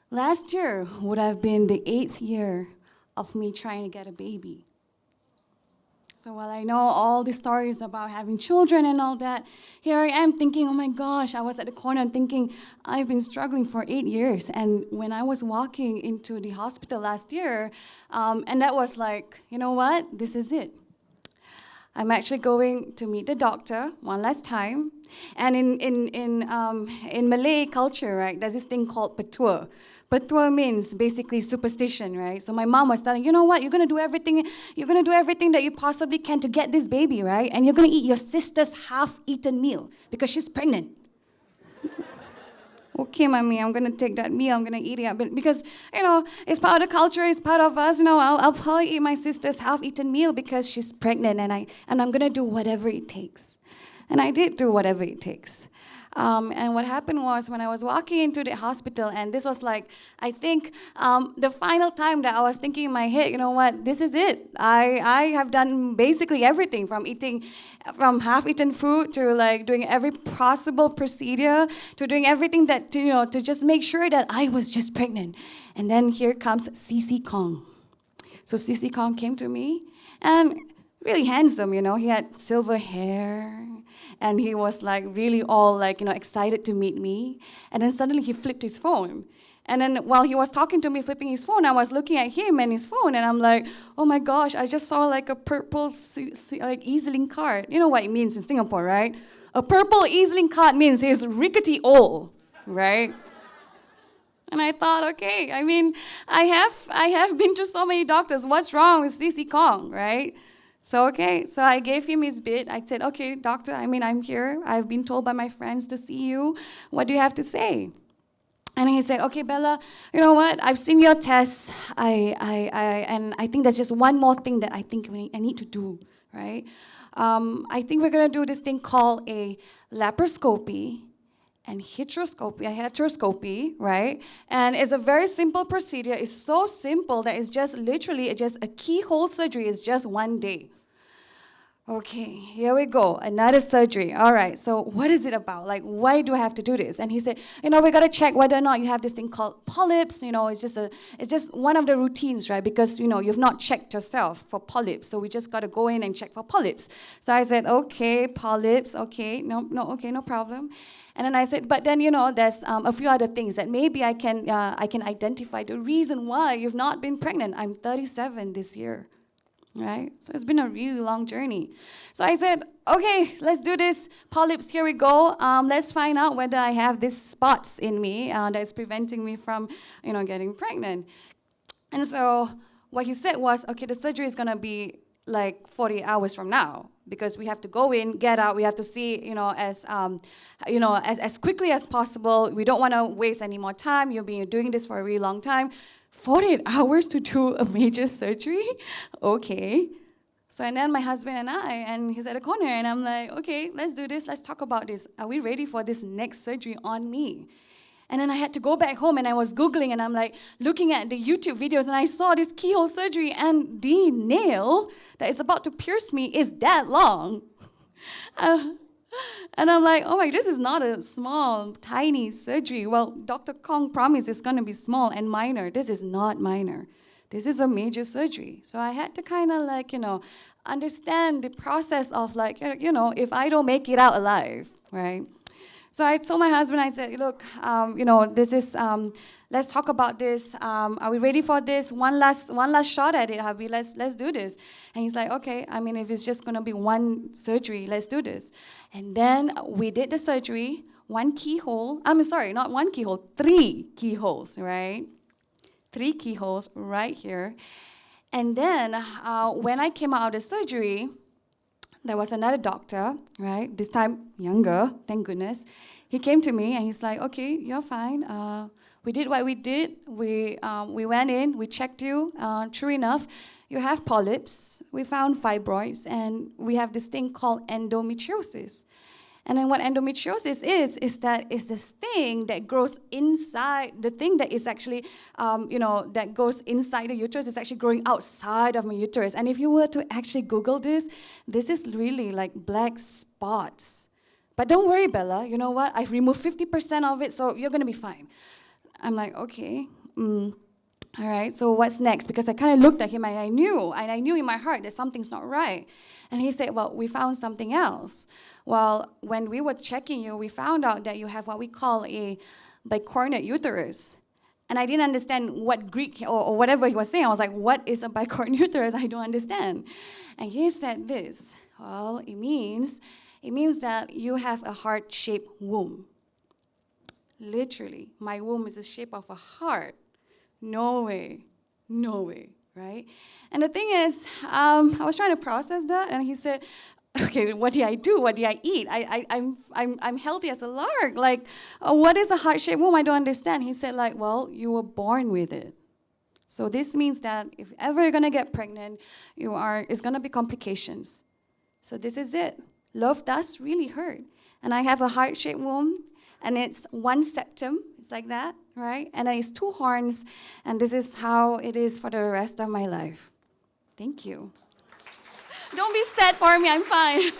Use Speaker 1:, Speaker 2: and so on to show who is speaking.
Speaker 1: Last year would have been the 8th year of me trying to get a baby. So while I know all the stories about having children and all that, here I am thinking, oh my gosh, I was at the corner and thinking, I've been struggling for 8 years. And when I was walking into the hospital last year, and that was like, you know what, this is it. I'm actually going to meet the doctor one last time. And in Malay culture, right, there's this thing called petua. Petua means basically superstition, right? So my mom was telling, you know what, you're gonna do everything that you possibly can to get this baby, right? And you're gonna eat your sister's half-eaten meal because she's pregnant. Okay, mommy, I'm gonna take that meal, I'm gonna eat it. But because, it's part of the culture, it's part of us, I'll probably eat my sister's half-eaten meal because she's pregnant and I'm gonna do whatever it takes. And I did do whatever it takes. And what happened was when I was walking into the hospital, and this was like, I think, the final time that I was thinking in my head, you know what, this is it. I have done basically everything from half-eaten food to like doing every possible procedure to doing everything that, to just make sure that I was just pregnant. And then here comes CC Kong. So CC Kong came to me and really handsome, he had silver hair. And he was like really all like, excited to meet me. And then suddenly he flipped his phone. And then while he was talking to me, flipping his phone, I was looking at him and his phone. And I'm like, oh my gosh, I just saw like a purple like E-Z-Link card. You know what it means in Singapore, right? A purple E-Z-Link card means he's rickety old, right? And I thought, okay, I mean, I have been to so many doctors. What's wrong with CC Kong, right? So I gave him his bit. I said, okay, doctor, I'm here. I've been told by my friends to see you. What do you have to say? And he said, okay, Bella, you know what? I've seen your tests. And I think there's just one more thing that I think I need to do, right? I think we're going to do this thing called a laparoscopy and heteroscopy, right? And it's a very simple procedure. It's so simple that it's just literally just a keyhole surgery. It's just 1 day. Okay, here we go, another surgery. All right, so what is it about? Like, why do I have to do this? And he said, we got to check whether or not you have this thing called polyps. It's just one of the routines, right? Because, you've not checked yourself for polyps. So we just got to go in and check for polyps. So I said, okay, polyps, okay, no problem. And then I said, but then, there's a few other things that maybe I can identify the reason why you've not been pregnant. I'm 37 this year. Right? So it's been a really long journey. So I said, okay, let's do this. Polyps, here we go. Let's find out whether I have these spots in me that is preventing me from, getting pregnant. And so what he said was, okay, the surgery is going to be like 40 hours from now because we have to go in, get out. We have to see, as quickly as possible. We don't want to waste any more time. You've been doing this for a really long time. 48 hours to do a major surgery? Okay. So and then my husband and he's at the corner, and I'm like, okay, let's do this. Let's talk about this. Are we ready for this next surgery on me? And then I had to go back home, and I was Googling, and I'm like looking at the YouTube videos, and I saw this keyhole surgery, and the nail that is about to pierce me is that long. And I'm like, oh my, this is not a small, tiny surgery. Well, Dr. Kong promised it's going to be small and minor. This is not minor. This is a major surgery. So I had to kind of like, understand the process of like, if I don't make it out alive, right? So I told my husband, I said, look, this is, let's talk about this. Are we ready for this? One last shot at it, hubby. Let's do this. And he's like, okay, if it's just going to be one surgery, let's do this. And then we did the surgery, one keyhole. Not one keyhole, 3 keyholes, right? 3 keyholes right here. And then when I came out of the surgery, there was another doctor, right? This time younger, thank goodness. He came to me and he's like, okay, you're fine. We did what we did. We went in, we checked you. True enough, you have polyps. We found fibroids, and we have this thing called endometriosis. And then what endometriosis is that it's this thing that grows inside, the thing that is actually, that goes inside the uterus is actually growing outside of my uterus. And if you were to actually Google this is really like black spots. But don't worry, Bella, you know what? I've removed 50% of it, so you're going to be fine. I'm like, okay, All right, so what's next? Because I kind of looked at him and I knew in my heart that something's not right. And he said, well, we found something else. Well, when we were checking you, we found out that you have what we call a bicornuate uterus. And I didn't understand what Greek or whatever he was saying. I was like, what is a bicornuate uterus? I don't understand. And he said this, well, it means that you have a heart-shaped womb. Literally, my womb is the shape of a heart. No way, right? And the thing is, I was trying to process that, and he said, okay, what did I do? What did I eat? I'm healthy as a lark. Like, what is a heart-shaped womb? I don't understand. He said, like, well, you were born with it. So this means that if ever you're gonna get pregnant, it's gonna be complications. So this is it. Love does really hurt. And I have a heart-shaped womb, and it's one septum. It's like that, right? And then it's 2 horns, and this is how it is for the rest of my life. Thank you. Don't be sad for me, I'm fine.